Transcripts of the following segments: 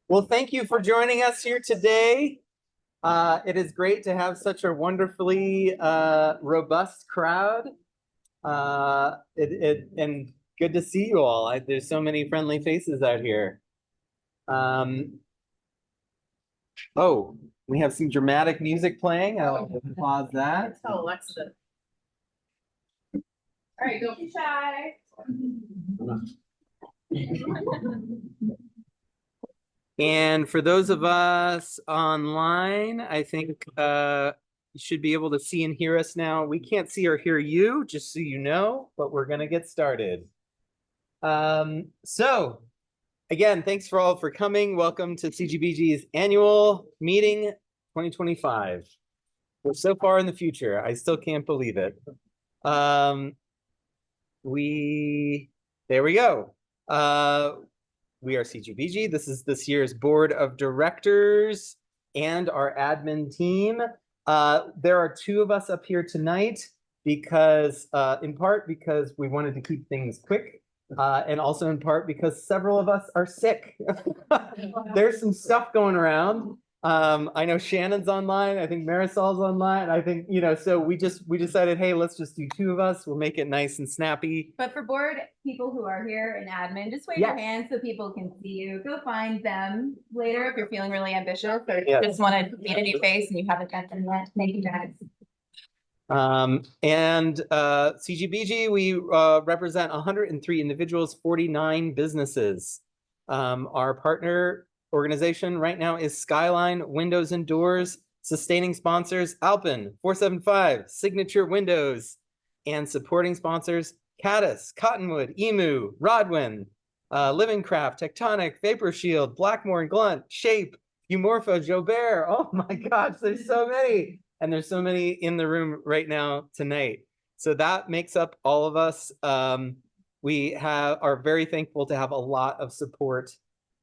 Well, thank you for joining us here today. It is great to have such a wonderfully robust crowd. And good to see you all. There's so many friendly faces out here. Oh, we have some dramatic music playing. I'll pause that. Tell Alexa. All right, don't be shy. And for those of us online, I think you should be able to see and hear us now. We can't see or hear you, just so you know, but we're going to get started. So again, thanks for all for coming. Welcome to CGBG's annual meeting 2025. We're so far in the future. I still can't believe it. There we go. We are CGBG. This is this year's board of directors and our admin team. There are two of us up here tonight because, in part because we wanted to keep things quick, and also in part because several of us are sick. There's some stuff going around. I know Shannon's online. I think Marisol's online. I think, so we decided, hey, let's just do two of us. We'll make it nice and snappy. But for board people who are here in admin, just wave your hands so people can see you. Go find them later if you're feeling really ambitious or just want to meet a new face and you haven't met them yet. Thank you guys. CGBG, we represent 103 individuals, 49 businesses. Our partner organization right now is Skyline Windows and Doors, sustaining sponsors Alpin 475, Signature Windows, and supporting sponsors Caddis, Cottonwood, Emu, Rodwin, Living Craft, Tectonic, Vapor Shield, Blackmore and Glunt, Shape, Umorpho, Jobert. Oh my gosh, there's so many. And there's so many in the room right now tonight. So that makes up all of us. We are very thankful to have a lot of support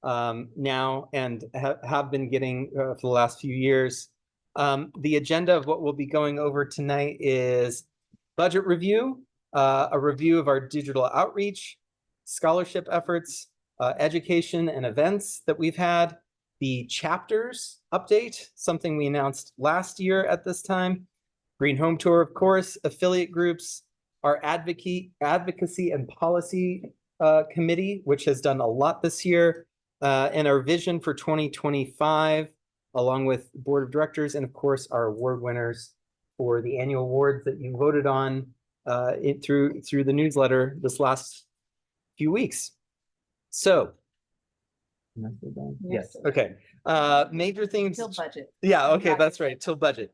now and have been getting for the last few years. The agenda of what we'll be going over tonight is budget review, a review of our digital outreach, scholarship efforts, education and events that we've had, the chapters update, something we announced last year at this time, Green Home Tour, of course, affiliate groups, our advocacy and policy committee, which has done a lot this year, and our vision for 2025, along with the board of directors, and of course, our award winners for the annual awards that you voted on through the newsletter this last few weeks. So, yes. Okay. Major themes. Till budget. Yeah. Okay. That's right. Till budget.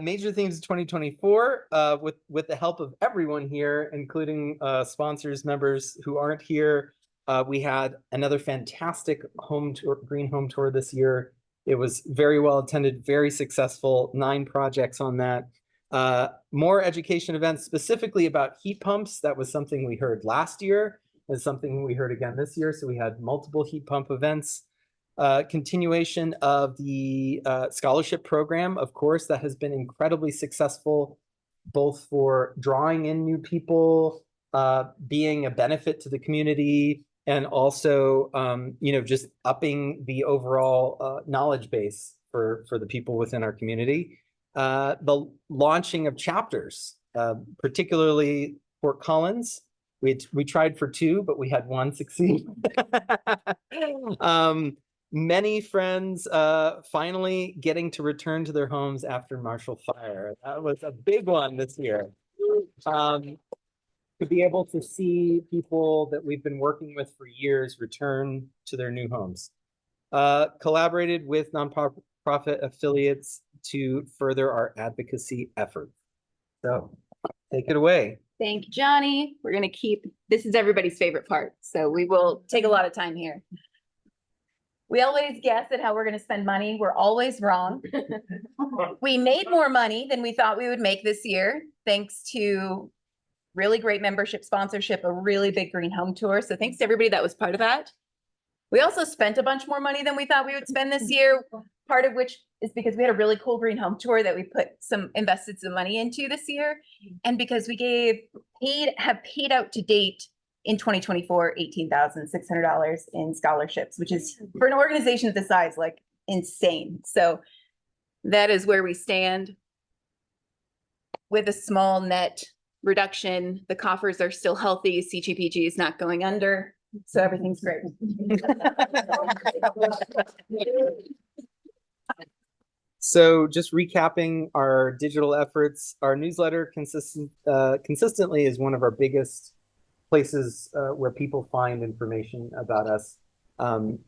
Major themes of 2024, with the help of everyone here, including sponsors, members who aren't here. We had another fantastic home tour, green home tour this year. It was very well attended, very successful, 9 projects on that. More education events specifically about heat pumps. That was something we heard last year. Is something we heard again this year. So we had multiple heat pump events. Continuation of the scholarship program, of course, that has been incredibly successful, both for drawing in new people, being a benefit to the community, and also, just upping the overall knowledge base for the people within our community. The launching of chapters, particularly Fort Collins. We tried for 2, but we had 1 succeed. Many friends finally getting to return to their homes after Marshall Fire. That was a big one this year. To be able to see people that we've been working with for years return to their new homes. Collaborated with nonprofit affiliates to further our advocacy efforts. So take it away. Thank you, Johnny. We're going to keep, this is everybody's favorite part, so we will take a lot of time here. We always guess at how we're going to spend money. We're always wrong. We made more money than we thought we would make this year, thanks to really great membership sponsorship, a really big green home tour. So thanks to everybody that was part of that. We also spent a bunch more money than we thought we would spend this year, part of which is because we had a really cool green home tour that we invested some money into this year. And because we have paid out to date in 2024, $18,600 in scholarships, which is for an organization of this size, like insane. So that is where we stand with a small net reduction. The coffers are still healthy. CGBG is not going under. So everything's great. So just recapping our digital efforts, our newsletter consistently is one of our biggest places where people find information about us. About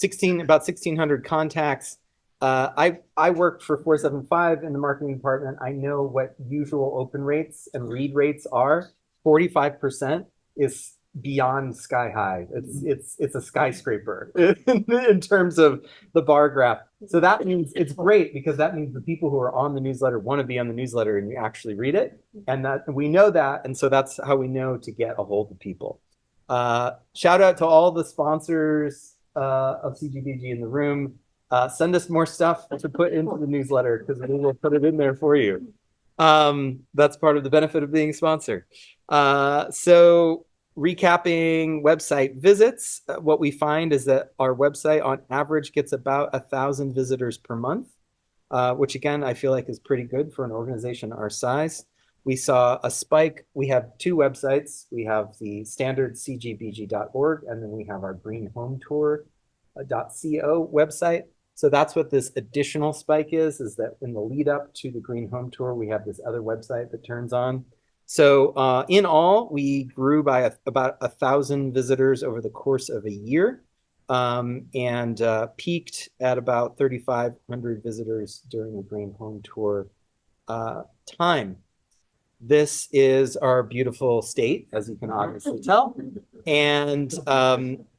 1,600 contacts. I worked for 475 in the marketing department. I know what usual open rates and read rates are. 45% is beyond sky high. It's a skyscraper in terms of the bar graph. So that means it's great because that means the people who are on the newsletter want to be on the newsletter and you actually read it. And that we know that. And so that's how we know to get a hold of people. Shout out to all the sponsors of CGBG in the room. Send us more stuff to put into the newsletter because we will put it in there for you. That's part of the benefit of being a sponsor. So recapping website visits, what we find is that our website on average gets about 1,000 visitors per month, which again, I feel like is pretty good for an organization our size. We saw a spike. We have two websites. We have the standard cgbg.org, and then we have our greenhometour.co website. So that's what this additional spike is that in the lead up to the Green Home Tour, we have this other website that turns on. So in all, we grew by about 1,000 visitors over the course of a year and peaked at about 3,500 visitors during the Green Home Tour time. This is our beautiful state, as you can obviously tell. And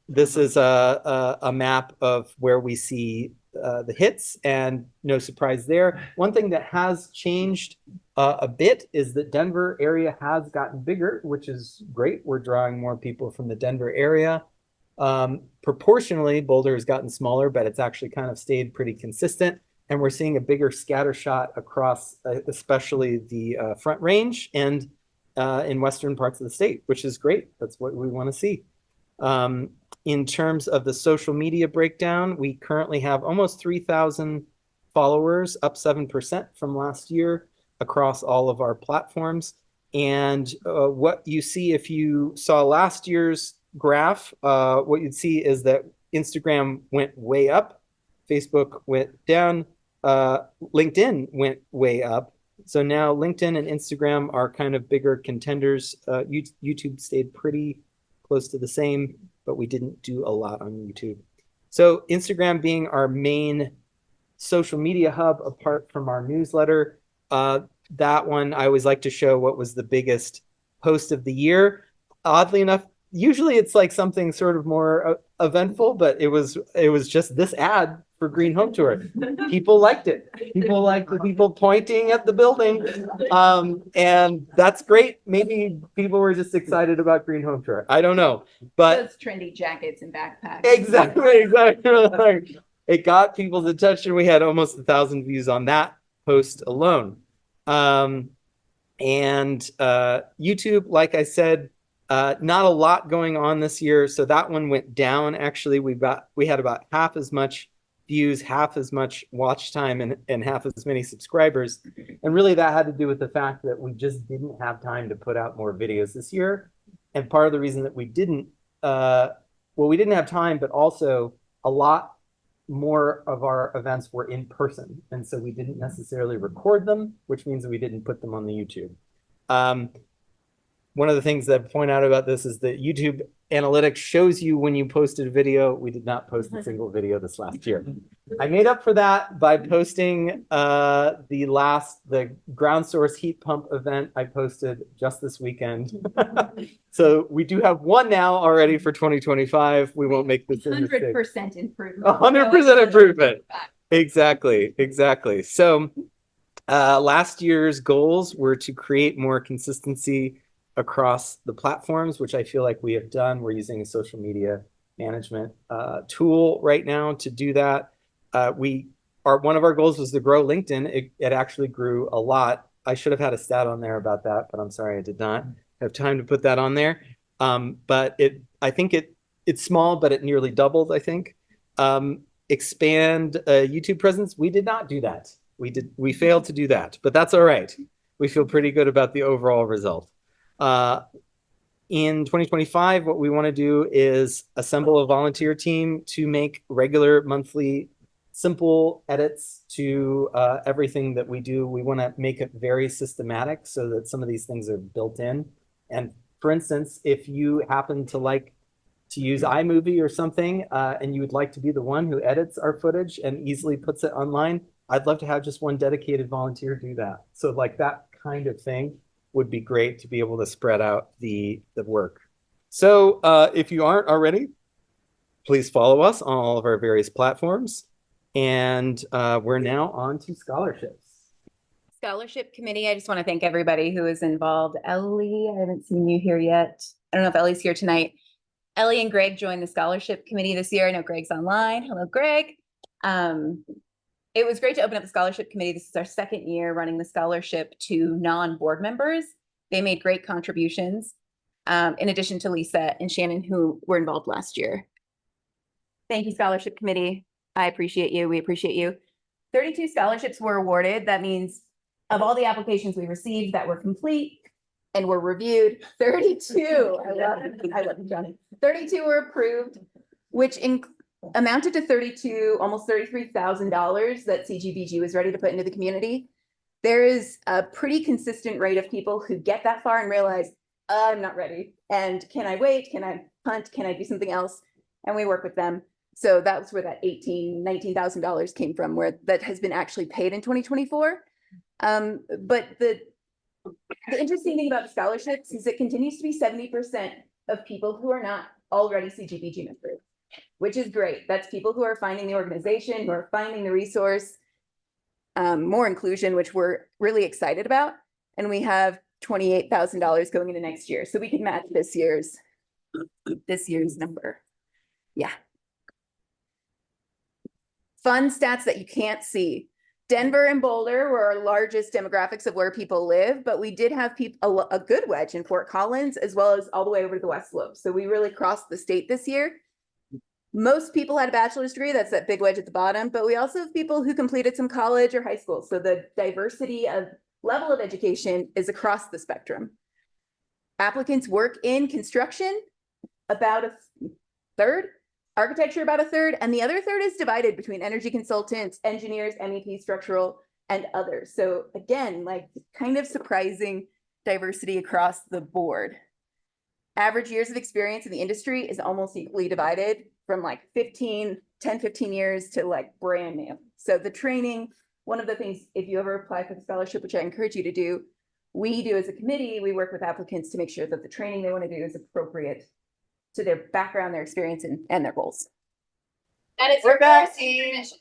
this is a map of where we see the hits, and no surprise there. One thing that has changed a bit is that Denver area has gotten bigger, which is great. We're drawing more people from the Denver area. Proportionally, Boulder has gotten smaller, but it's actually kind of stayed pretty consistent. And we're seeing a bigger scatter shot across, especially the Front Range and in western parts of the state, which is great. That's what we want to see. In terms of the social media breakdown, we currently have almost 3,000 followers, up 7% from last year across all of our platforms. And what you see if you saw last year's graph, what you'd see is that Instagram went way up, Facebook went down, LinkedIn went way up. So now LinkedIn and Instagram are kind of bigger contenders. YouTube stayed pretty close to the same, but we didn't do a lot on YouTube. So Instagram being our main social media hub apart from our newsletter, that one I always like to show what was the biggest post of the year. Oddly enough, usually it's like something sort of more eventful, but it was just this ad for Green Home Tour. People liked it. People liked the people pointing at the building. And that's great. Maybe people were just excited about Green Home Tour. I don't know. But those trendy jackets and backpacks. Exactly. It got people's attention. We had almost 1,000 views on that post alone. And YouTube, like I said, not a lot going on this year. So that one went down. Actually, we had about half as much views, half as much watch time, and half as many subscribers. And really that had to do with the fact that we just didn't have time to put out more videos this year. And part of the reason that we didn't, we didn't have time, but also a lot more of our events were in person. And so we didn't necessarily record them, which means that we didn't put them on the YouTube. One of the things that I point out about this is that YouTube analytics shows you when you posted a video. We did not post a single video this last year. I made up for that by posting the ground source heat pump event I posted just this weekend. So we do have one now already for 2025. We won't make this 100% improvement. 100% improvement. Exactly. So last year's goals were to create more consistency across the platforms, which I feel like we have done. We're using a social media management tool right now to do that. One of our goals was to grow LinkedIn. It actually grew a lot. I should have had a stat on there about that, but I'm sorry I did not have time to put that on there. But I think it's small, but it nearly doubled, I think. Expand YouTube presence. We did not do that. We failed to do that, but that's all right. We feel pretty good about the overall result. In 2025, what we want to do is assemble a volunteer team to make regular monthly simple edits to everything that we do. We want to make it very systematic so that some of these things are built in. And for instance, if you happen to like to use iMovie or something, and you would like to be the one who edits our footage and easily puts it online, I'd love to have just one dedicated volunteer do that. So like that kind of thing would be great to be able to spread out the work. So if you aren't already, please follow us on all of our various platforms. And we're now on to scholarships. Scholarship committee, I just want to thank everybody who is involved. Ellie, I haven't seen you here yet. I don't know if Ellie's here tonight. Ellie and Greg joined the scholarship committee this year. I know Greg's online. Hello, Greg. It was great to open up the scholarship committee. This is our second year running the scholarship to non-board members. They made great contributions, in addition to Lisa and Shannon, who were involved last year. Thank you, scholarship committee. I appreciate you. We appreciate you. 32 scholarships were awarded. That means of all the applications we received that were complete and were reviewed, 32, I love you, Johnny. 32 were approved, which amounted to almost $33,000 that CGBG was ready to put into the community. There is a pretty consistent rate of people who get that far and realize, I'm not ready. And can I wait? Can I punt? Can I do something else? And we work with them. So that's where that $19,000 came from, where that has been actually paid in 2024. But the interesting thing about the scholarships is it continues to be 70% of people who are not already CGBG members, which is great. That's people who are finding the organization, who are finding the resource, more inclusion, which we're really excited about. And we have $28,000 going into next year. So we can match this year's number. Yeah. Fun stats that you can't see. Denver and Boulder were our largest demographics of where people live, but we did have a good wedge in Fort Collins, as well as all the way over to the West Slope. So we really crossed the state this year. Most people had a bachelor's degree. That's that big wedge at the bottom, but we also have people who completed some college or high school. So the diversity of level of education is across the spectrum. Applicants work in construction, about a third, architecture about a third, and the other third is divided between energy consultants, engineers, MEP, structural, and others. So again, like kind of surprising diversity across the board. Average years of experience in the industry is almost equally divided from like 10, 15 years to like brand new. So the training, one of the things, if you ever apply for the scholarship, which I encourage you to do, we do as a committee, we work with applicants to make sure that the training they want to do is appropriate to their background, their experience, and their goals. And it's We're back. intermission.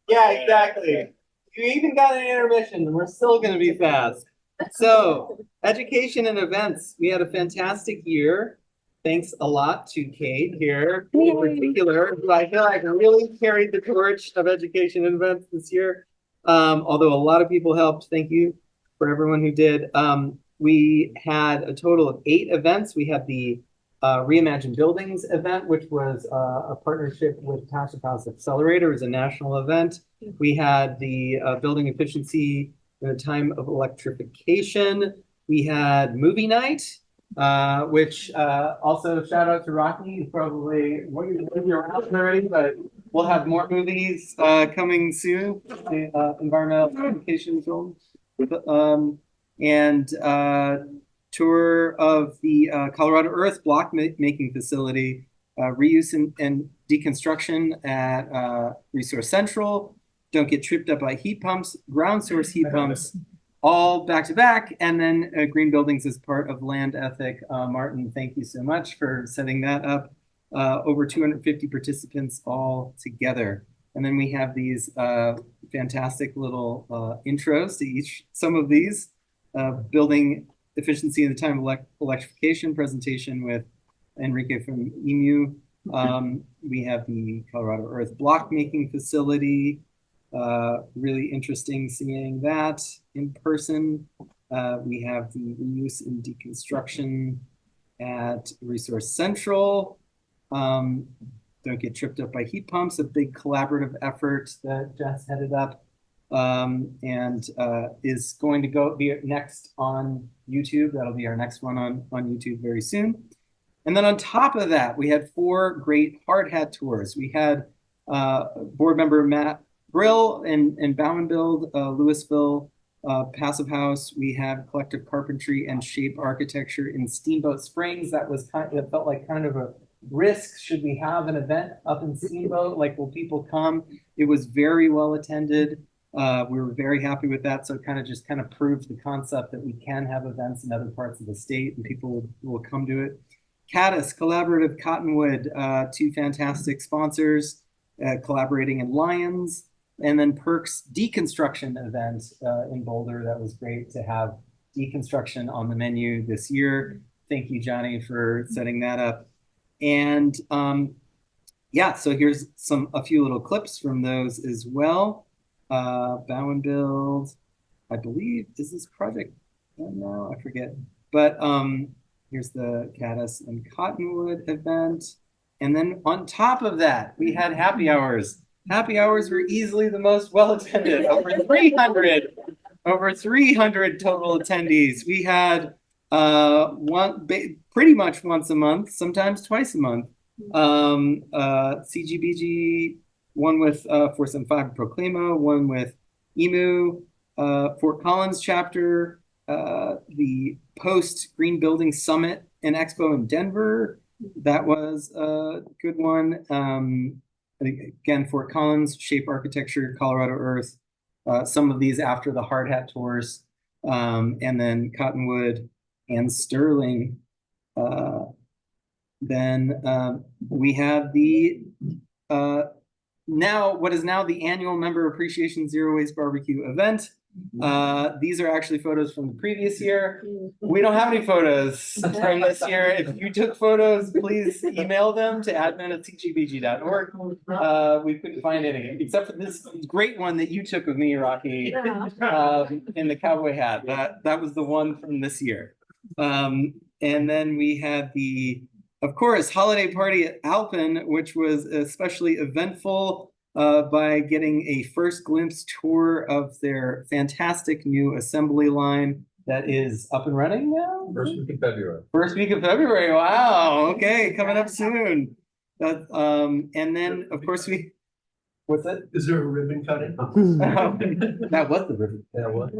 Yeah, exactly. You even got an intermission, and we're still going to be fast. So, education and events. We had a fantastic year. Thanks a lot to Kate here in particular, who I feel like really carried the torch of education and events this year. Although a lot of people helped. Thank you for everyone who did. We had a total of 8 events. We had the Reimagine Buildings event, which was a partnership with Passive House Accelerator. It was a national event. We had the building efficiency in a time of electrification. We had movie night, which also shout out to Rocky. He's probably you're around already, but we'll have more movies coming soon. The environmental education film, and tour of the Colorado Earth block making facility, reuse and deconstruction at Resource Central. Don't get tripped up by heat pumps, ground source heat pumps, all back to back. And then green buildings as part of land ethic. Martin, thank you so much for setting that up. Over 250 participants all together. And then we have these fantastic little intros to some of these. Building efficiency in the time of electrification presentation with Enrique from EMU. We have the Colorado Earth block making facility. Really interesting seeing that in person. We have the reuse and deconstruction at Resource Central. Don't get tripped up by heat pumps, a big collaborative effort that Jess headed up, and is going to be next on YouTube. That'll be our next one on YouTube very soon. And then on top of that, we had 4 great hard hat tours. We had board member Matt Brill in Bauenbild, Louisville, Passive House. We had Collective Carpentry and Shape Architecture in Steamboat Springs. That was it felt like kind of a risk. Should we have an event up in Steamboat? Like, will people come? It was very well attended. We were very happy with that. So it kind of proved the concept that we can have events in other parts of the state and people will come to it. Caddis, Collaborative Cottonwood, 2 fantastic sponsors, collaborating in Lions, and then Perks Deconstruction event in Boulder. That was great to have deconstruction on the menu this year. Thank you, Johnny, for setting that up. And yeah, so here's a few little clips from those as well. Bauenbild, I believe, is this project done now? I forget. But here's the Caddis and Cottonwood event. And then on top of that, we had happy hours. Happy hours were easily the most well-attended, over 300 total attendees. We had pretty much once a month, sometimes twice a month. CGBG, one with 475 Proclamo, one with EMU, Fort Collins chapter, the Post Green Building Summit and Expo in Denver. That was a good one. Again, Fort Collins, Shape Architecture, Colorado Earth, some of these after the hard hat tours, and then Cottonwood and Sterling. Then we have the what is now the annual Member Appreciation Zero Waste Barbecue event. These are actually photos from the previous year. We don't have any photos from this year. If you took photos, please email them to admin@cgbg.org. We couldn't find any, except for this great one that you took of me, Rocky, in the cowboy hat. That was the one from this year. And then we had of course, holiday party at Alpin, which was especially eventful by getting a first glimpse tour of their fantastic new assembly line that is up and running now. First week of February. First week of February. Wow. Okay, coming up soon. And then, of course, what's that? Is there a ribbon cutting? That was the ribbon. Yeah, what?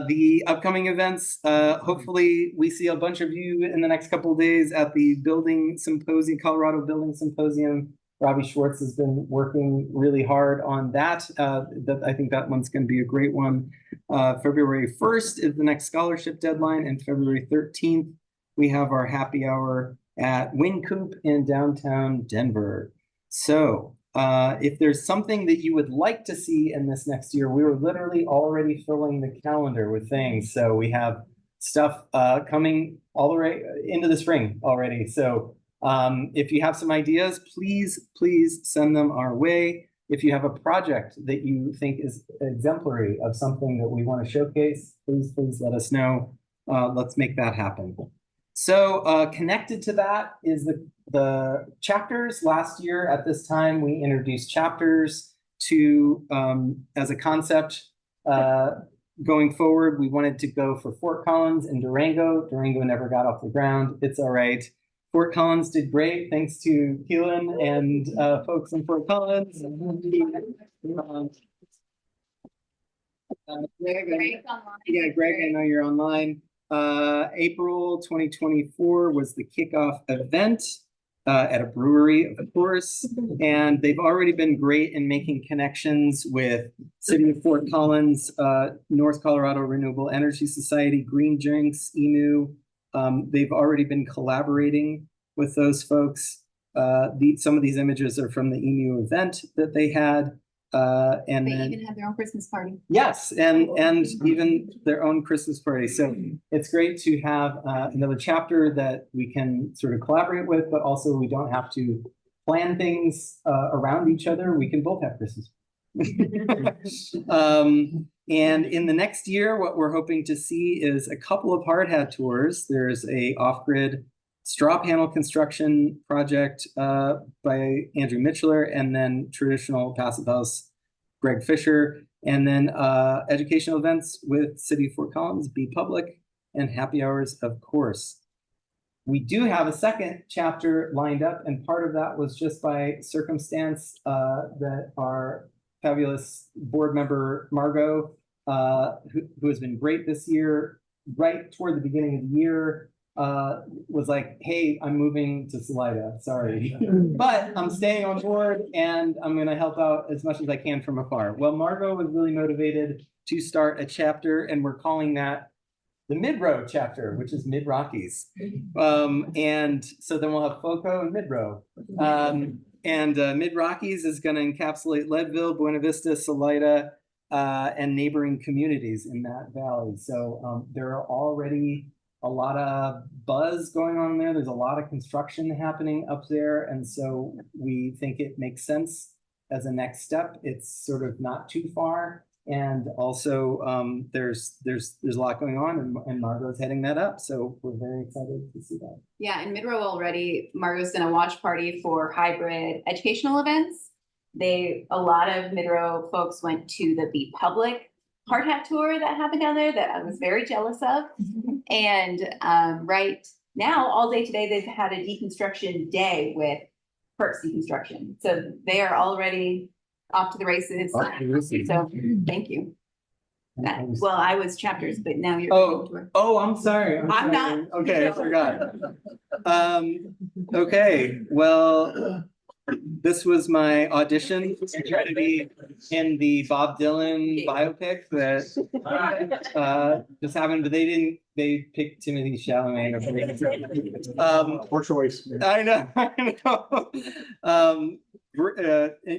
The upcoming events, hopefully we see a bunch of you in the next couple of days at the Building Symposium, Colorado Building Symposium. Robbie Schwartz has been working really hard on that. I think that one's going to be a great one. February 1st is the next scholarship deadline, and February 13th, we have our happy hour at Wing Coop in downtown Denver. So if there's something that you would like to see in this next year, we were literally already filling the calendar with things. So we have stuff coming all the way into the spring already. So if you have some ideas, please send them our way. If you have a project that you think is exemplary of something that we want to showcase, please let us know. Let's make that happen. So connected to that is the chapters. Last year at this time, we introduced chapters as a concept. Going forward, we wanted to go for Fort Collins and Durango. Durango never got off the ground. It's all right. Fort Collins did great, thanks to Keelan and folks in Fort Collins. Greg, I know you're online. April 2024 was the kickoff event at a brewery, of course, and they've already been great in making connections with City of Fort Collins, North Colorado Renewable Energy Society, Green Drinks, EMU. They've already been collaborating with those folks. Some of these images are from the EMU event that they had. And they even had their own Christmas party. Yes, and even their own Christmas party. So it's great to have another chapter that we can sort of collaborate with, but also we don't have to plan things around each other. We can both have Christmas. And in the next year, what we're hoping to see is a couple of hard hat tours. There's a off-grid straw panel construction project by Andrew Mitchell, and then traditional passive house, Greg Fisher, and then educational events with City of Fort Collins, Be Public, and happy hours, of course. We do have a second chapter lined up, and part of that was just by circumstance that our fabulous board member, Margot, who has been great this year, right toward the beginning of the year, was like, hey, I'm moving to Salida, sorry. But I'm staying on board and I'm gonna help out as much as I can from afar. Well, Margot was really motivated to start a chapter, and we're calling that the Mid-Row chapter, which is Mid-Rockies. And so then we'll have FOCO and Mid-Row. Mid-Rockies is gonna encapsulate Leadville, Buena Vista, Salida, and neighboring communities in that valley. So there are already a lot of buzz going on there. There's a lot of construction happening up there. And so we think it makes sense as a next step. It's sort of not too far. And also there's a lot going on, and Margot's heading that up. So we're very excited to see that. Yeah, in Mid-Row already, Margot's done a watch party for hybrid educational events. A lot of Mid-Row folks went to the Be Public hard hat tour that happened down there that I was very jealous of. And right now, all day today, they've had a deconstruction day with Perks Deconstruction. So they are already off to the races. So thank you. Well, I was chapters, but now you're. Oh, I'm sorry. I'm not. Okay, I forgot. Okay, well, this was my audition to try to be in the Bob Dylan biopic that just happened, but they picked Timothy Chalamet. Poor choice. I know.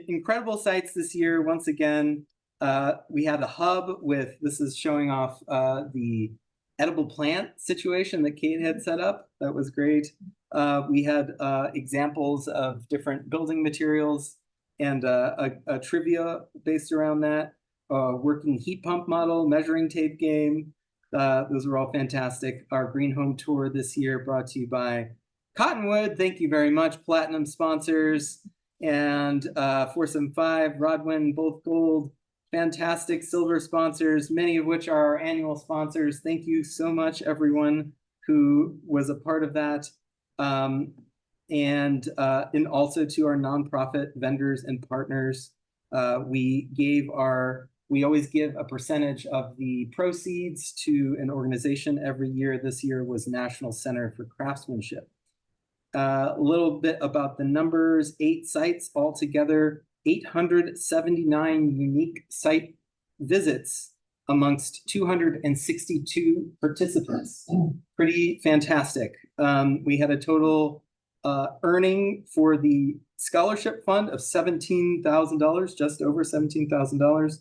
Incredible sites this year. Once again, we had a hub this is showing off the edible plant situation that Kate had set up. That was great. We had examples of different building materials and a trivia based around that, working heat pump model, measuring tape game. Those were all fantastic. Our Green Home Tour this year brought to you by Cottonwood. Thank you very much. Platinum sponsors, and 475, Rodwin, both gold. Fantastic silver sponsors, many of which are our annual sponsors. Thank you so much, everyone who was a part of that. And also to our nonprofit vendors and partners. We always give a percentage of the proceeds to an organization every year. This year was National Center for Craftsmanship. A little bit about the numbers: 8 sites altogether, 879 unique site visits amongst 262 participants. Pretty fantastic. We had a total earning for the scholarship fund of $17,000, just over $17,000.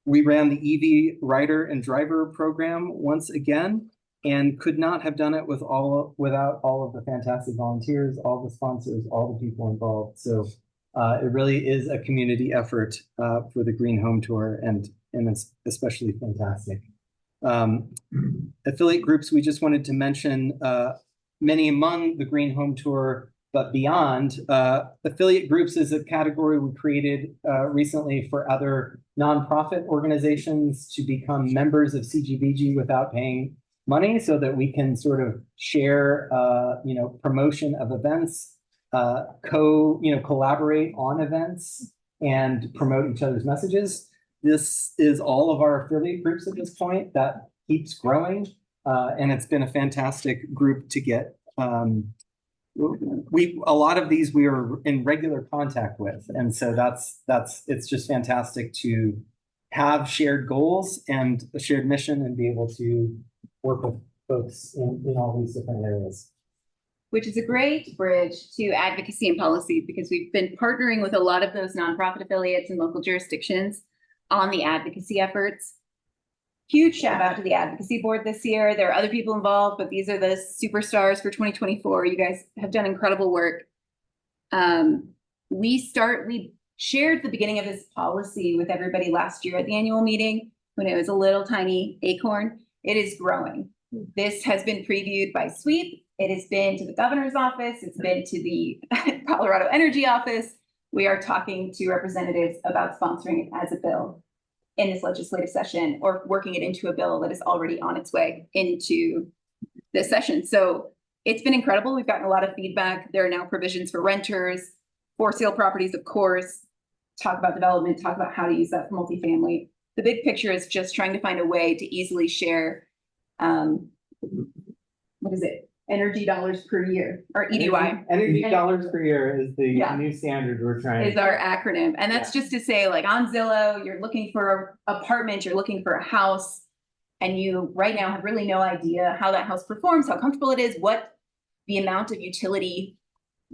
We ran the EV Rider and Driver program once again, and could not have done it without all of the fantastic volunteers, all the sponsors, all the people involved. So it really is a community effort for the Green Home Tour, and it's especially fantastic. Affiliate groups, we just wanted to mention many among the Green Home Tour, but beyond. Affiliate groups is a category we created recently for other nonprofit organizations to become members of CGBG without paying money, so that we can sort of share promotion of events, collaborate on events and promote each other's messages. This is all of our affiliate groups at this point. That keeps growing, and it's been a fantastic group to get. A lot of these we are in regular contact with, and so it's just fantastic to have shared goals and a shared mission and be able to work with folks in all these different areas. Which is a great bridge to advocacy and policy, because we've been partnering with a lot of those nonprofit affiliates and local jurisdictions on the advocacy efforts. Huge shout out to the advocacy board this year. There are other people involved, but these are the superstars for 2024. You guys have done incredible work. We shared the beginning of this policy with everybody last year at the annual meeting when it was a little tiny acorn. It is growing. This has been previewed by SWEEP. It has been to the governor's office. It's been to the Colorado Energy office. We are talking to representatives about sponsoring it as a bill in this legislative session, or working it into a bill that is already on its way into this session. So it's been incredible. We've gotten a lot of feedback. There are now provisions for renters, for sale properties, of course, talk about development, talk about how to use that for multifamily. The big picture is just trying to find a way to easily share, what is it? Energy dollars per year, or EDY. Energy dollars per year is the Yeah. new standard we're trying. Is our acronym. And that's just to say, like, on Zillow, you're looking for an apartment, you're looking for a house, and you right now have really no idea how that house performs, how comfortable it is, what the amount of utility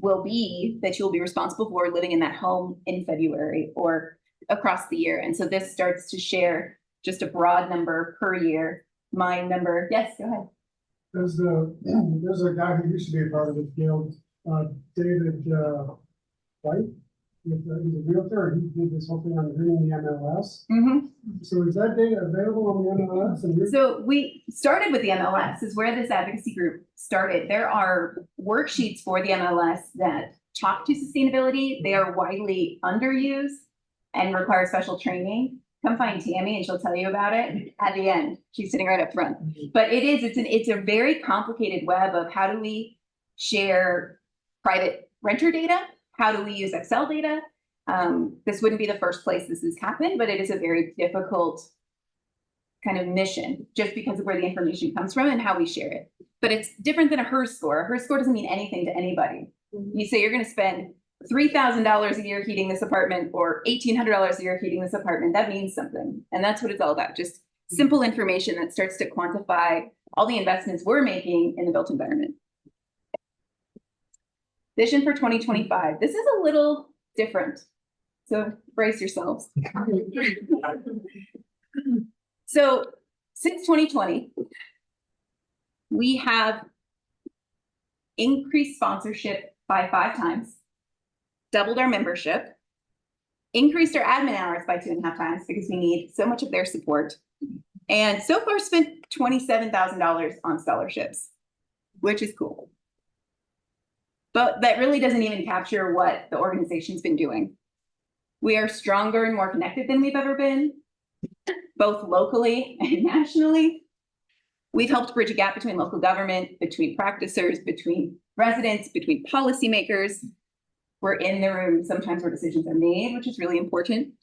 will be that you'll be responsible for living in that home in February or across the year. And so this starts to share just a broad number per year. My number, yes, go ahead. There's a guy who used to be a part of this guild, David White. He's a realtor. He did this whole thing on reading the MLS. So is that data available on the MLS? And So we started with the MLS, is where this advocacy group started. There are worksheets for the MLS that talk to sustainability. They are widely underused and require special training. Come find Tammy and she'll tell you about it at the end. She's sitting right up front. But it's a very complicated web of how do we share private renter data? How do we use Excel data? This wouldn't be the first place this has happened, but it is a very difficult kind of mission just because of where the information comes from and how we share it. But it's different than a HERS score. A HERS score doesn't mean anything to anybody. You say you're going to spend $3,000 a year heating this apartment or $1,800 a year heating this apartment. That means something. And that's what it's all about. Just simple information that starts to quantify all the investments we're making in the built environment. Vision for 2025. This is a little different. So brace yourselves. So since 2020, we have increased sponsorship by 5 times, doubled our membership, increased our admin hours by 2.5 times because we need so much of their support, and so far spent $27,000 on scholarships, which is cool. But that really doesn't even capture what the organization's been doing. We are stronger and more connected than we've ever been, both locally and nationally. We've helped bridge a gap between local government, between practitioners, between residents, between policymakers. We're in the room sometimes where decisions are made, which is really important.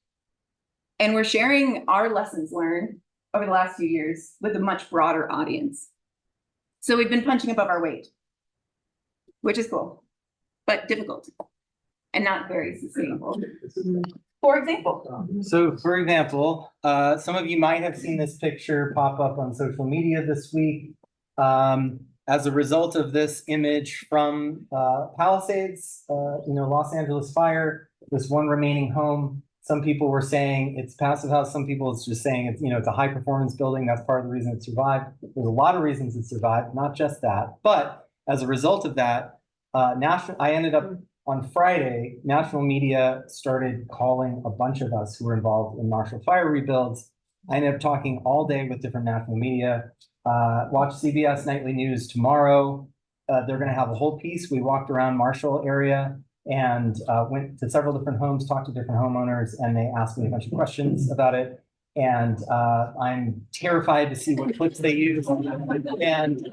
And we're sharing our lessons learned over the last few years with a much broader audience. So we've been punching above our weight, which is cool, but difficult and not very sustainable. For example. So for example, some of you might have seen this picture pop up on social media this week. As a result of this image from Palisades, Los Angeles fire, this one remaining home, some people were saying it's passive house. Some people it's just saying it's a high performance building. That's part of the reason it survived. There's a lot of reasons it survived, not just that. But as a result of that, I ended up on Friday, national media started calling a bunch of us who were involved in Marshall fire rebuilds. I ended up talking all day with different national media. Watch CBS Nightly News tomorrow. They're going to have a whole piece. We walked around Marshall area and went to several different homes, talked to different homeowners, and they asked me a bunch of questions about it. And I'm terrified to see what clips they use. And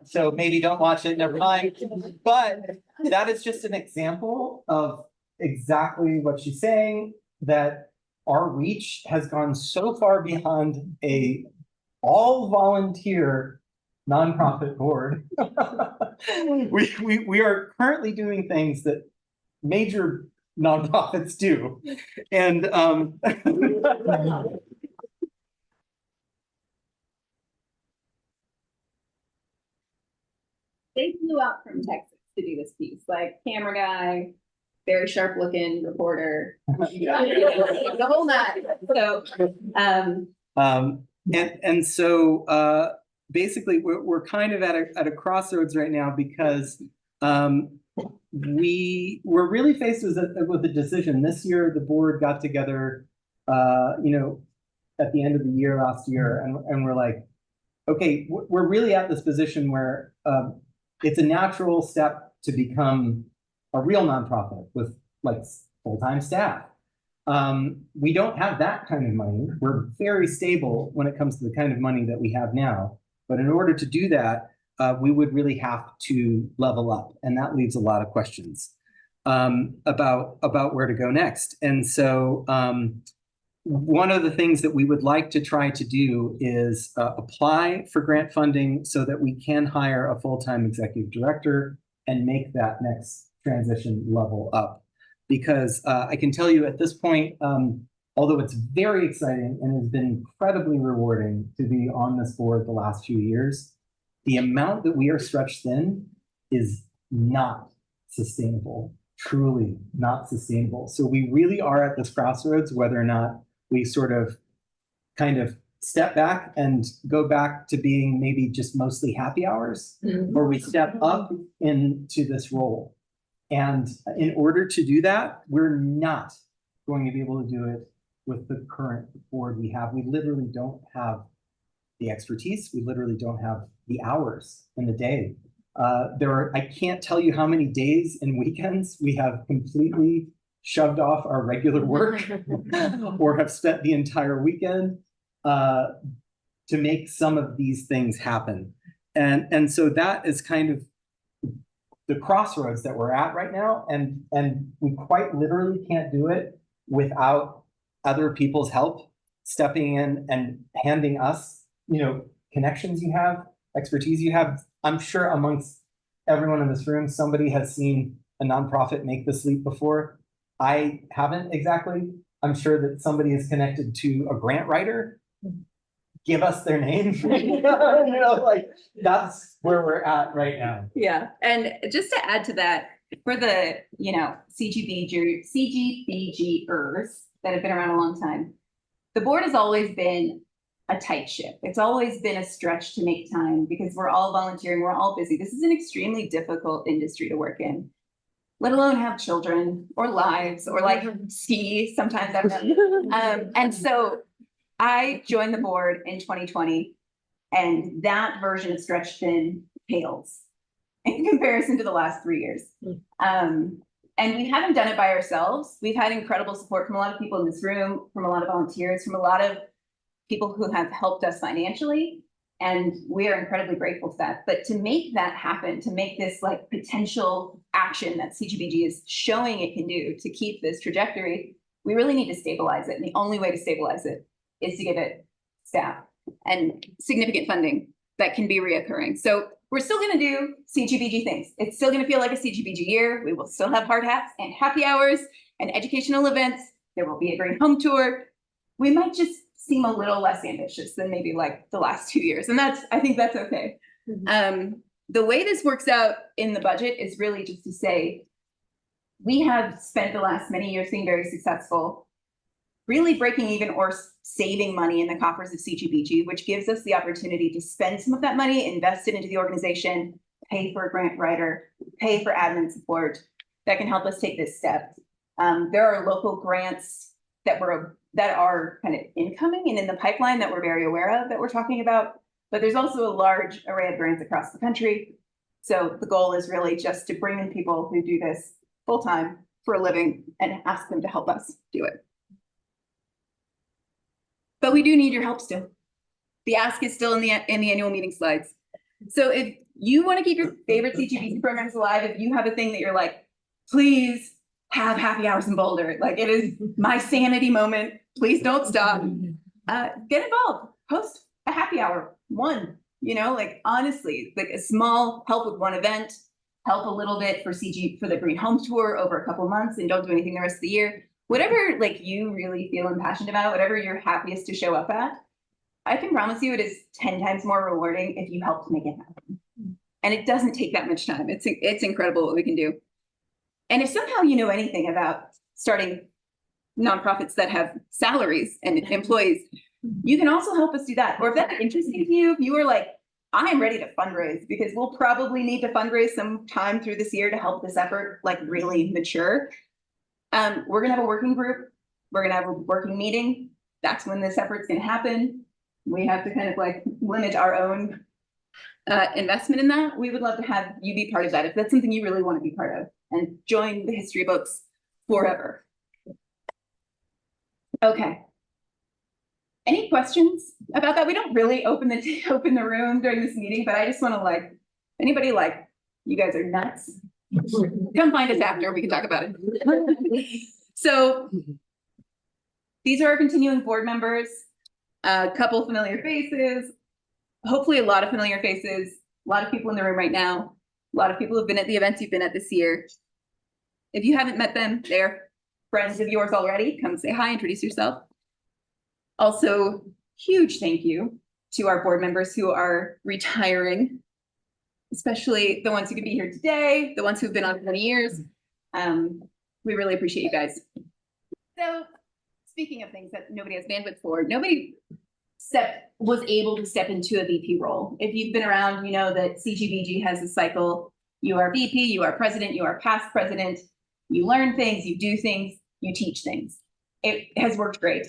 so maybe don't watch it, never mind. But that is just an example of exactly what she's saying, that our reach has gone so far beyond a all volunteer nonprofit board. we are currently doing things that major nonprofits do. And They flew out from Texas to do this piece, like camera guy, very sharp looking reporter, the whole nine. So, basically we're kind of at a crossroads right now because we were really faced with a decision. This year, the board got together, at the end of the year last year, and we're like, okay, we're really at this position where it's a natural step to become a real nonprofit with like full-time staff. We don't have that kind of money. We're very stable when it comes to the kind of money that we have now. But in order to do that, we would really have to level up. And that leaves a lot of questions about where to go next. And so one of the things that we would like to try to do is apply for grant funding so that we can hire a full-time executive director and make that next transition level up. Because I can tell you at this point, although it's very exciting and has been incredibly rewarding to be on this board the last few years, the amount that we are stretched thin is not sustainable, truly not sustainable. So we really are at this crossroads, whether or not we sort of kind of step back and go back to being maybe just mostly happy hours, or we step up into this role. And in order to do that, we're not going to be able to do it with the current board we have. We literally don't have the expertise. We literally don't have the hours in the day. I can't tell you how many days and weekends we have completely shoved off our regular work or have spent the entire weekend to make some of these things happen. And so that is kind of the crossroads that we're at right now. And we quite literally can't do it without other people's help stepping in and handing us, connections you have, expertise you have. I'm sure amongst everyone in this room, somebody has seen a nonprofit make this leap before. I haven't exactly. I'm sure that somebody is connected to a grant writer. Give us their name. That's where we're at right now. Yeah. And just to add to that, for the, CGBGers that have been around a long time, the board has always been a tight ship. It's always been a stretch to make time because we're all volunteering, we're all busy. This is an extremely difficult industry to work in, let alone have children or lives or like ski sometimes. And so I joined the board in 2020, and that version of stretched thin pales in comparison to the last 3 years. And we haven't done it by ourselves. We've had incredible support from a lot of people in this room, from a lot of volunteers, from a lot of people who have helped us financially. And we are incredibly grateful for that. But to make that happen, to make this like potential action that CGBG is showing it can do to keep this trajectory, we really need to stabilize it. And the only way to stabilize it is to give it staff and significant funding that can be reoccurring. So we're still going to do CGBG things. It's still going to feel like a CGBG year. We will still have hard hats and happy hours and educational events. There will be a great home tour. We might just seem a little less ambitious than maybe like the last 2 years. And I think that's okay. The way this works out in the budget is really just to say, we have spent the last many years being very successful, really breaking even or saving money in the coffers of CGBG, which gives us the opportunity to spend some of that money, invest it into the organization, pay for a grant writer, pay for admin support that can help us take this step. There are local grants that are kind of incoming and in the pipeline that we're very aware of that we're talking about, but there's also a large array of grants across the country. So the goal is really just to bring in people who do this full time for a living and ask them to help us do it. But we do need your help still. The ask is still in the annual meeting slides. So if you want to keep your favorite CGBG programs alive, if you have a thing that you're like, please have happy hours in Boulder, like it is my sanity moment, please don't stop, get involved, host a happy hour, honestly, like a small help with one event, help a little bit for the Green Home Tour over a couple of months and don't do anything the rest of the year. Whatever like you really feel impassioned about, whatever you're happiest to show up at, I can promise you it is 10 times more rewarding if you help to make it happen. And it doesn't take that much time. It's incredible what we can do. And if somehow you know anything about starting nonprofits that have salaries and employees, you can also help us do that. Or if that's interesting to you, if you are like, I'm ready to fundraise because we'll probably need to fundraise some time through this year to help this effort like really mature. We're gonna have a working group. We're gonna have a working meeting. That's when this effort's gonna happen. We have to kind of like limit our own investment in that. We would love to have you be part of that if that's something you really want to be part of and join the history books forever. Okay. Any questions about that? We don't really open the room during this meeting, but I just want to like, anybody like, you guys are nuts. Come find us after, we can talk about it. So these are our continuing board members, a couple familiar faces, hopefully a lot of familiar faces, a lot of people in the room right now, a lot of people have been at the events you've been at this year. If you haven't met them, they're friends of yours already. Come say hi, introduce yourself. Also, huge thank you to our board members who are retiring, especially the ones who could be here today, the ones who've been on for many years. We really appreciate you guys. So speaking of things that nobody has bandwidth for, nobody was able to step into a VP role. If you've been around, you know that CGBG has a cycle. You are VP, you are president, you are past president. You learn things, you do things, you teach things. It has worked great.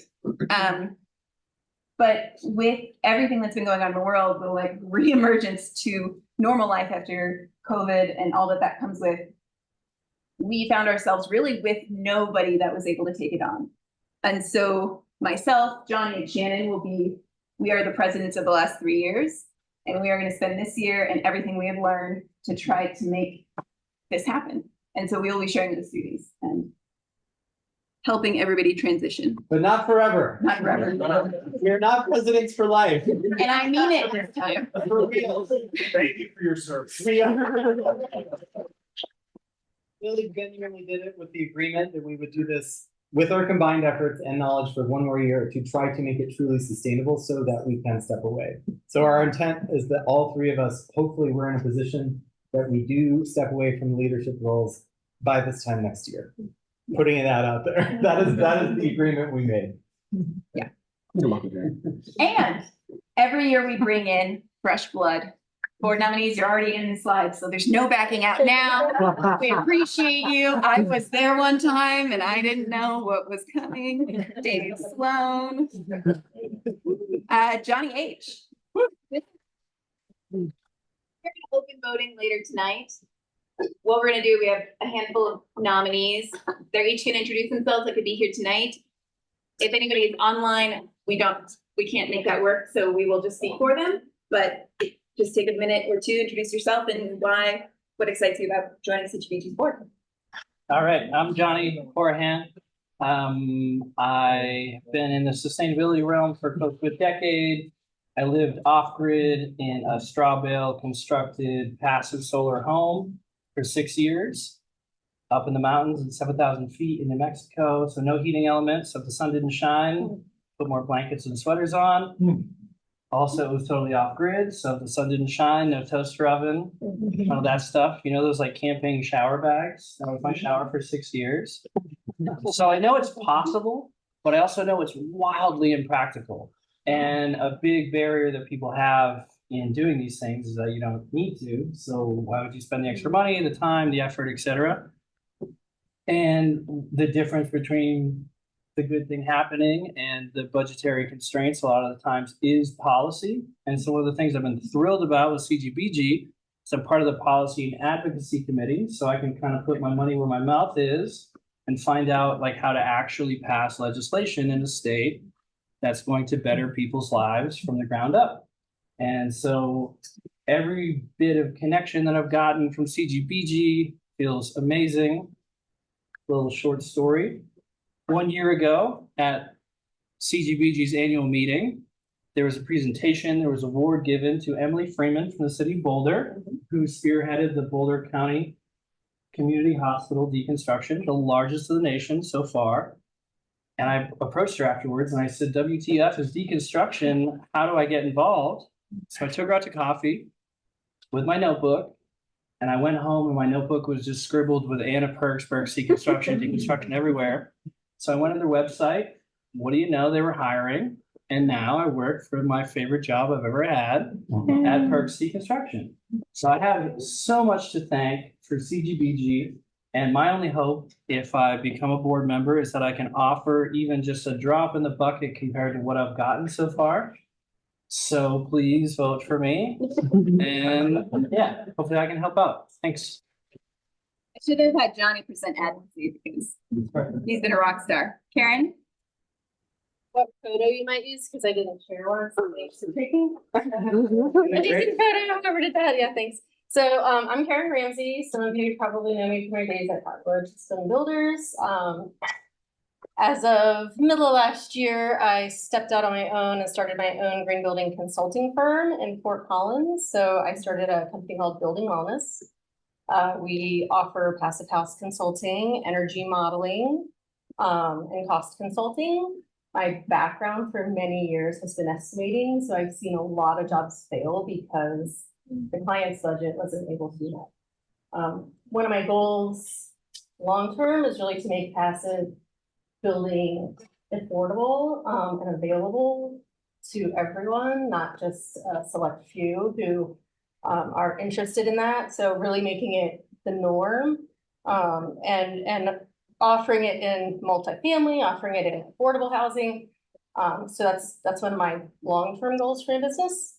But with everything that's been going on in the world, the like reemergence to normal life after COVID and all that that comes with, we found ourselves really with nobody that was able to take it on. And so myself, Johnny, and Shannon we are the presidents of the last 3 years, and we are going to spend this year and everything we have learned to try to make this happen. And so we will be sharing those duties and helping everybody transition. But not forever. Not forever. We're not presidents for life. And I mean it this time. For real. Thank you for your service. We really genuinely did it with the agreement that we would do this with our combined efforts and knowledge for 1 more year to try to make it truly sustainable so that we can step away. So our intent is that all 3 of us, hopefully we're in a position that we do step away from leadership roles by this time next year. Putting it out there. That is the agreement we made. Yeah. And every year we bring in fresh blood. Board nominees, you're already in the slides, so there's no backing out now. We appreciate you. I was there one time and I didn't know what was coming. Dave Sloan. Johnny H. We're gonna open voting later tonight. What we're gonna do, we have a handful of nominees. They're each gonna introduce themselves. They could be here tonight. If anybody is online, we can't make that work, so we will just speak for them. But just take a minute or two, introduce yourself and what excites you about joining CGBG's board. All right, I'm Johnny Horahan. I've been in the sustainability realm for close to a decade. I lived off-grid in a straw bale constructed passive solar home for 6 years, up in the mountains at 7,000 feet in New Mexico. So no heating elements. So if the sun didn't shine, put more blankets and sweaters on. Also, it was totally off-grid. So if the sun didn't shine, no toaster oven, all that stuff. You know, those like camping shower bags. That was my shower for 6 years. So I know it's possible, but I also know it's wildly impractical. And a big barrier that people have in doing these things is that you don't need to. So why would you spend the extra money, the time, the effort, etc.? And the difference between the good thing happening and the budgetary constraints a lot of the times is policy. And so one of the things I've been thrilled about with CGBG is I'm part of the policy and advocacy committee. So I can kind of put my money where my mouth is and find out like how to actually pass legislation in a state that's going to better people's lives from the ground up. And so every bit of connection that I've gotten from CGBG feels amazing. A little short story. 1 year ago at CGBG's annual meeting, there was a presentation, there was an award given to Emily Freeman from the city of Boulder, who spearheaded the Boulder County Community Hospital deconstruction, the largest of the nation so far. And I approached her afterwards and I said, WTF is deconstruction, how do I get involved? So I took her out to coffee with my notebook. And I went home and my notebook was just scribbled with Anna Perksburg, deconstruction everywhere. So I went on their website. What do you know? They were hiring. And now I work for my favorite job I've ever had at Perk C Construction. So I have so much to thank for CGBG. And my only hope, if I become a board member, is that I can offer even just a drop in the bucket compared to what I've gotten so far. So please vote for me. And yeah, hopefully I can help out. Thanks. I should have had Johnny present advocacy because he's been a rock star. Karen? What photo you might use, because I didn't share one, so thanks for taking. A decent photo, whoever did that, yeah, thanks. So, I'm Karen Ramsey, some of you probably know me from my days at Hardwood Stone Builders. As of middle of last year, I stepped out on my own and started my own green building consulting firm in Fort Collins. So I started a company called Building Wellness. We offer passive house consulting, energy modeling, and cost consulting. My background for many years has been estimating, so I've seen a lot of jobs fail because the client's budget wasn't able to do that. One of my goals long-term is really to make passive building affordable and available to everyone, not just a select few who are interested in that. So really making it the norm and offering it in multifamily, offering it in affordable housing. So that's one of my long-term goals for my business.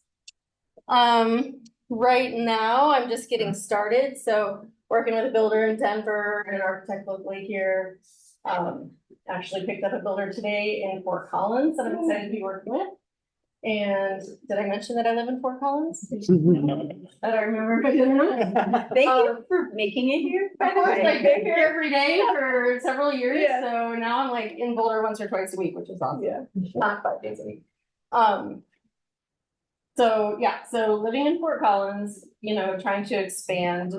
Right now, I'm just getting started. So working with a builder in Denver and an architect locally here. Actually picked up a builder today in Fort Collins that I'm excited to be working with. And did I mention that I live in Fort Collins? I don't remember if I did or not. Thank you for making it here, by the way. I've been here every day for several years, so now I'm like in Boulder once or twice a week, which is awesome. Yeah. Not 5 days a week. So yeah, so living in Fort Collins, trying to expand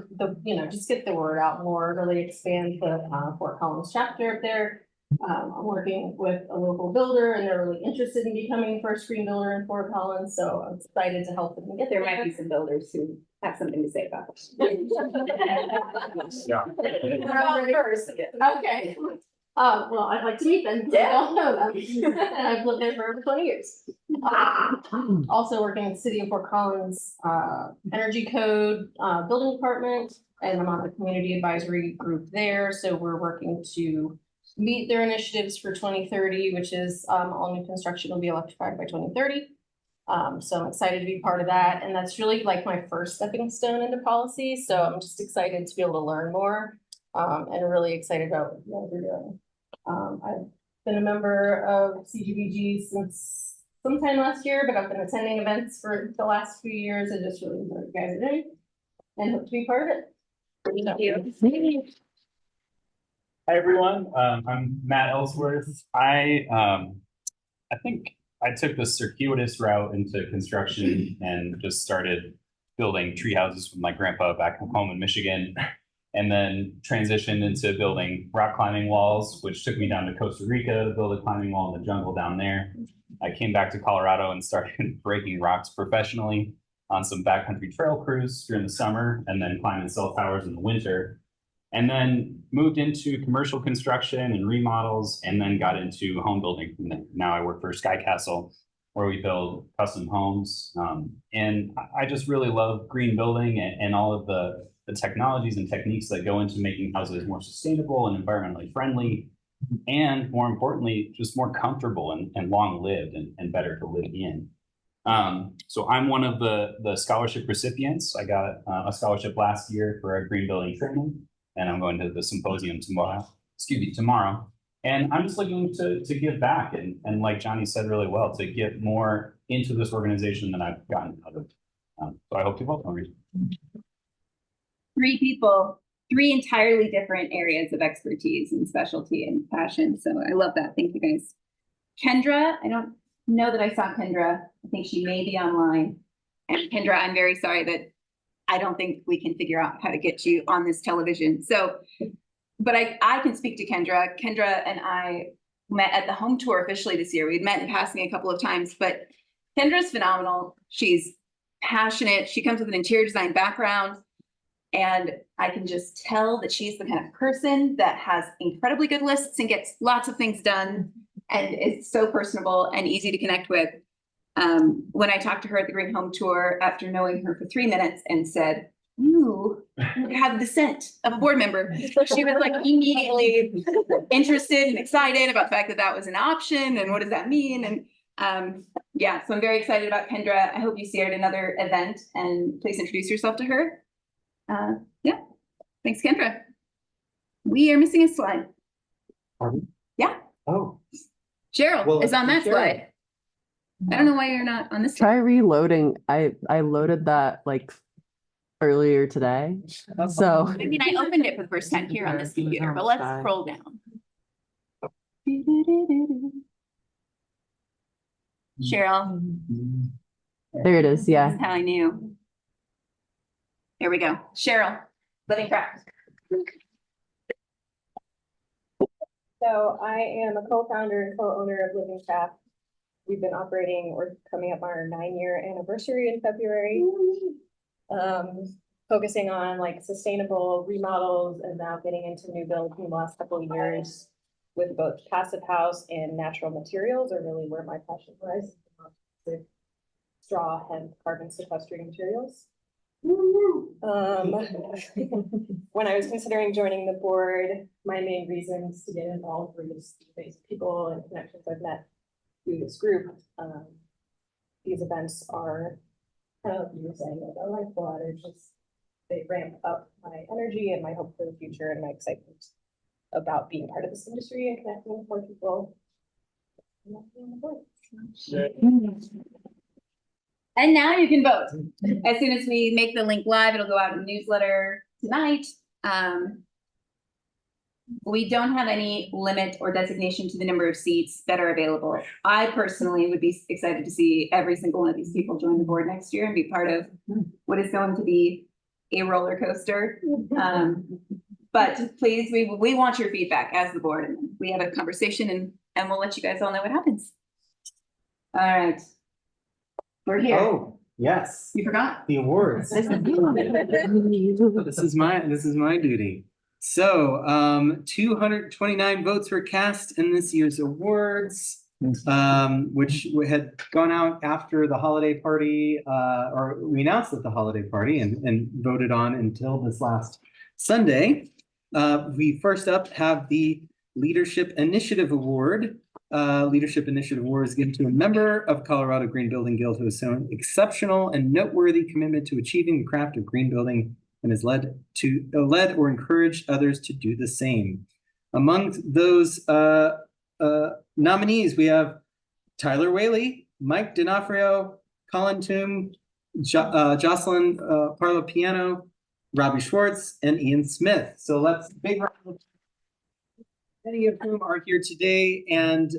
just get the word out more, really expand the Fort Collins chapter up there. I'm working with a local builder and they're really interested in becoming first green builder in Fort Collins, so I'm excited to help them get There there. might be some builders who have something to say about it. Yeah. Okay. Well, I'd like to meet them. I don't know them. I've lived there for over 20 years. Also working in the city of Fort Collins, energy code, building department, and I'm on the community advisory group there. So we're working to meet their initiatives for 2030, which is all new construction will be electrified by 2030. So I'm excited to be part of that. And that's really like my first stepping stone into policy. So I'm just excited to be able to learn more and really excited about what we're doing. I've been a member of CGBG since sometime last year, but I've been attending events for the last few years and just really enjoy what you guys are doing and hope to be part of it. Thank you. Hi, everyone. I'm Matt Ellsworth. I think I took the circuitous route into construction and just started building tree houses with my grandpa back home in Michigan, and then transitioned into building rock climbing walls, which took me down to Costa Rica to build a climbing wall in the jungle down there. I came back to Colorado and started breaking rocks professionally on some backcountry trail crews during the summer, and then climbing cell towers in the winter. And then moved into commercial construction and remodels, and then got into home building. And now I work for Sky Castle, where we build custom homes. And I just really love green building and all of the technologies and techniques that go into making houses more sustainable and environmentally friendly, and more importantly, just more comfortable and long-lived and better to live in. So I'm one of the scholarship recipients. I got a scholarship last year for a green building training, and I'm going to the symposium tomorrow. And I'm just looking to give back and like Johnny said really well, to get more into this organization than I've gotten out of. So I hope you vote for me. 3 people, 3 entirely different areas of expertise and specialty and passion. So I love that. Thank you guys. Kendra, I don't know that I saw Kendra. I think she may be online. And Kendra, I'm very sorry that I don't think we can figure out how to get you on this television. So, but I can speak to Kendra. Kendra and I met at the home tour officially this year. We'd met in passing a couple of times, but Kendra's phenomenal. She's passionate. She comes with an interior design background. And I can just tell that she's the kind of person that has incredibly good lists and gets lots of things done and is so personable and easy to connect with. When I talked to her at the Green Home Tour after knowing her for 3 minutes and said, "Ooh, have the scent of a board member," she was like immediately interested and excited about the fact that that was an option and what does that mean. And yeah, so I'm very excited about Kendra. I hope you see her at another event, and please introduce yourself to her. Yeah, thanks, Kendra. We are missing a slide. Pardon? Yeah, Oh, Cheryl Well, is on that let's do Cheryl. slide. I don't know why you're not on this Try slide. reloading. I loaded that like earlier today. So I mean, I opened it for the first time here on this computer, but let's scroll down. Cheryl, there it is. Yeah. that's how I knew. Here we go. Cheryl, living craft. So I am a co-founder and co-owner of Living Craft. We've been operating, we're coming up on our 9-year anniversary in February. Focusing on like sustainable remodels and now getting into new builds in the last couple of years with both passive house and natural materials are really where my passion lies. With straw, hemp, carbon sequestering materials. When I was considering joining the board, my main reasons to get involved were just the basic people and connections I've met through this group. These events are kind of like you were saying, like a lifeblood. It's just they ramp up my energy and my hope for the future and my excitement about being part of this industry and connecting with more people. And that's being on the board. And now you can vote. As soon as we make the link live, it'll go out in the newsletter tonight. We don't have any limit or designation to the number of seats that are available. I personally would be excited to see every single one of these people join the board next year and be part of what is going to be a roller coaster. But please, we want your feedback as the board, and we have a conversation and we'll let you guys all know what happens. All right. We're here. oh, yes, You forgot? the awards. This is This is my duty. So, 229 votes were cast in this year's awards, which had gone out after the holiday party, or we announced at the holiday party and voted on until this last Sunday. We first up have the Leadership Initiative Award. Leadership Initiative Award is given to a member of Colorado Green Building Guild who has shown exceptional and noteworthy commitment to achieving the craft of green building and has led or encouraged others to do the same. Among those nominees, we have Tyler Whaley, Mike D'Onofrio, Colin Toom, Jocelyn Parlo-Piano, Robbie Schwartz, and Ian Smith. So let's big round of applause. Many of whom are here today, and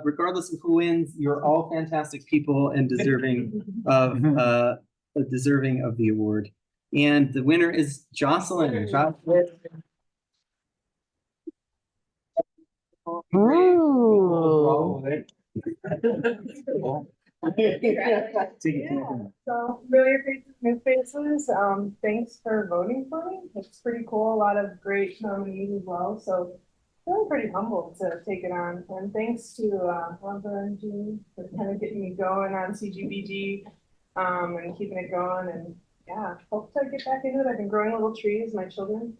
regardless of who wins, you're all fantastic people and deserving of the award. And the winner is Jocelyn. Ooh. So really faces, new faces. Thanks for voting for me. It's pretty cool. A lot of great nominees as well. So feeling pretty humbled to take it on. And thanks to Wanda and Jean for kind of getting me going on CGBG and keeping it going. And yeah, hope to get back into it. I've been growing little trees, my children.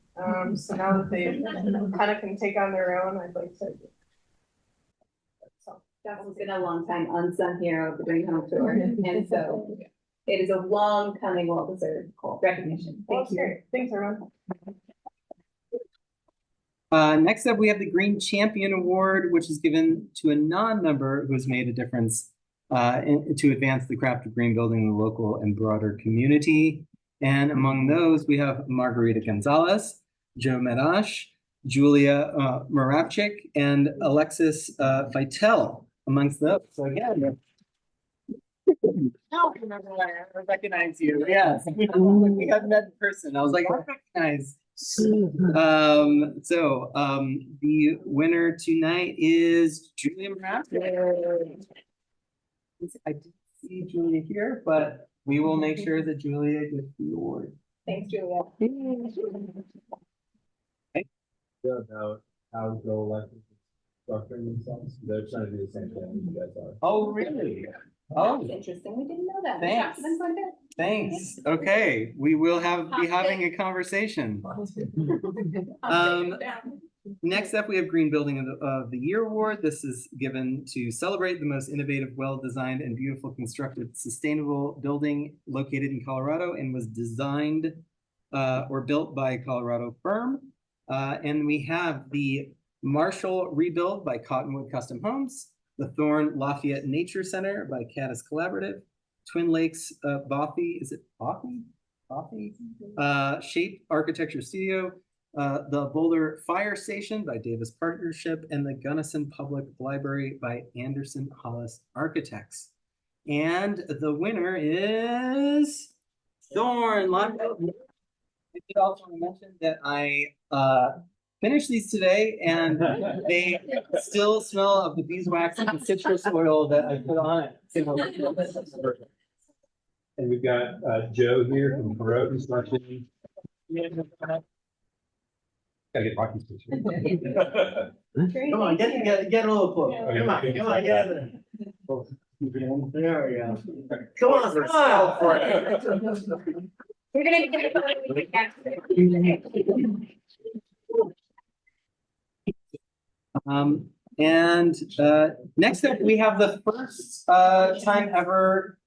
So now that they kind of can take on their own, I'd like to. So Jocelyn's been a long time unsung hero of the Green Home Tour, and so it is a long coming, well-deserved recognition. well, Thank you. great. Thanks, everyone. Next up, we have the Green Champion Award, which is given to a non-member who has made a difference to advance the craft of green building in the local and broader community. And among those, we have Margarita Gonzalez, Joe Medash, Julia Moravchik, and Alexis Vitale amongst those. So again, I recognize you. Yes, we have met in person. I was like, I recognize. The winner tonight is Julia Moravchik. I didn't see Julia here, but we will make sure that Julia gets the award. Thanks, Julia. About how Joe elected structuring themselves. They're trying to do the same thing you guys are. Oh, really? That's Oh, interesting. We didn't know that. Thanks. That's quite a bit. thanks. Okay, we will be having a conversation. Next up, we have Green Building of the Year Award. This is given to celebrate the most innovative, well-designed, and beautiful constructed sustainable building located in Colorado and was designed or built by a Colorado firm. And we have the Marshall Rebuild by Cottonwood Custom Homes, the Thorn Lafayette Nature Center by Caddis Collaborative, Twin Lakes Bothy, is it Bothy? Bothy? Shape Architecture Studio, the Boulder Fire Station by Davis Partnership, and the Gunnison Public Library by Anderson Hollis Architects. And the winner is Thorn Lafayette. I did also mention that I finished these today, and they still smell of the beeswax and citrus oil that I put on it. And we've got Joe here from Perot Construction. Gotta get hockey sticks. Come on, get a little closer. Okay, Come on, okay. come on, get in there. There we go. Come on, For We're gonna get And next up, we have the first time ever.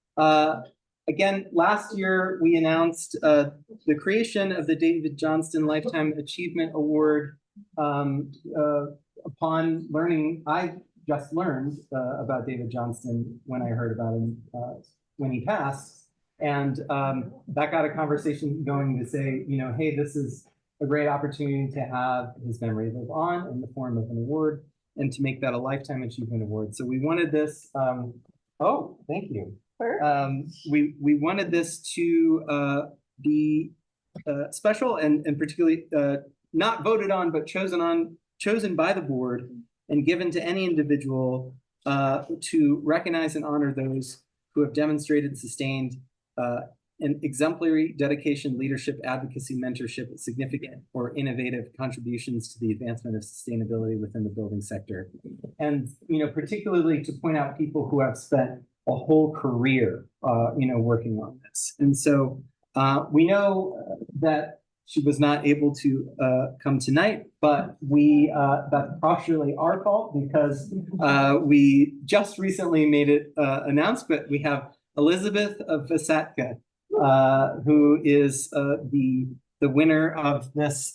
Again, last year we announced the creation of the David Johnston Lifetime Achievement Award. Upon learning, I just learned about David Johnston when I heard about him when he passed, and that got a conversation going to say, you know, hey, this is a great opportunity to have his memory live on in the form of an award, and to make that a Lifetime Achievement Award. So we wanted this. Oh, thank you. We wanted this to be special and particularly not voted on, but chosen by the board and given to any individual to recognize and honor those who have demonstrated, sustained, an exemplary dedication, leadership, advocacy, mentorship, significant or innovative contributions to the advancement of sustainability within the building sector. And, you know, particularly to point out people who have spent a whole career, you know, working on this. And so we know that she was not able to come tonight, but that's partially our fault because we just recently made it announced, but we have Elizabeth Vasatka, who is the winner of this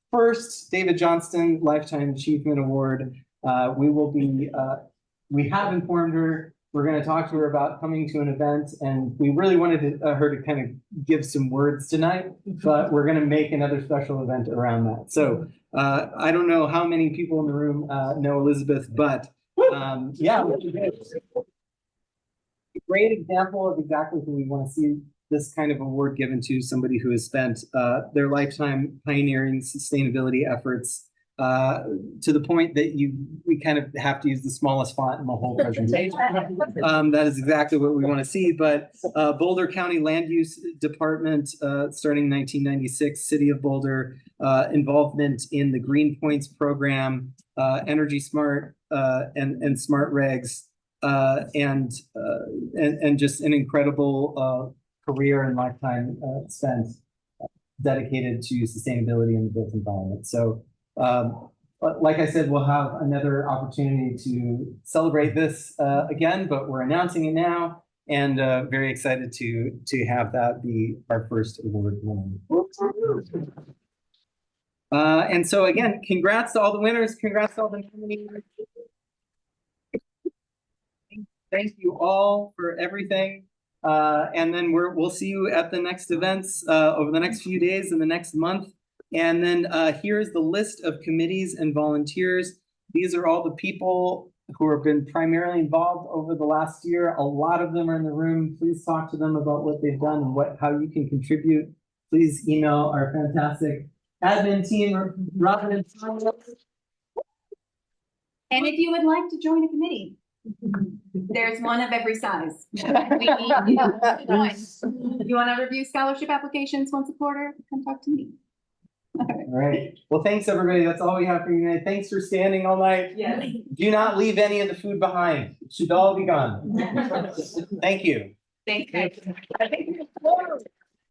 first David Johnston Lifetime Achievement Award. We have informed her. We're going to talk to her about coming to an event, and we really wanted her to kind of give some words tonight, but we're going to make another special event around that. So I don't know how many people in the room know Elizabeth, but yeah, a great example of exactly who we want to see this kind of award given to, somebody who has spent their lifetime pioneering sustainability efforts to the point that we kind of have to use the smallest font in the whole presentation. That is exactly what we want to see. But Boulder County Land Use Department, starting in 1996, City of Boulder, involvement in the Green Points program, Energy Smart and Smart Regs, and just an incredible career and lifetime spent dedicated to sustainability in the built environment. So. Like I said, we'll have another opportunity to celebrate this again, but we're announcing it now, and very excited to have that be our first award winner. And so again, congrats to all the winners, congrats to all the nominees. Thank you all for everything. And then we'll see you at the next events over the next few days and the next month. And then here's the list of committees and volunteers. These are all the people who have been primarily involved over the last year. A lot of them are in the room. Please talk to them about what they've done and how you can contribute. Please email our fantastic admin team, Robin and Tanya. And if you would like to join a committee, there's one of every size. We need you to join. You want to review scholarship applications once a quarter? Come talk to me. All right. Well, thanks, everybody. That's all we have for you tonight. Thanks for standing all night. Yes. Do not leave any of the food behind. It should all be gone. Thank you. Thank you.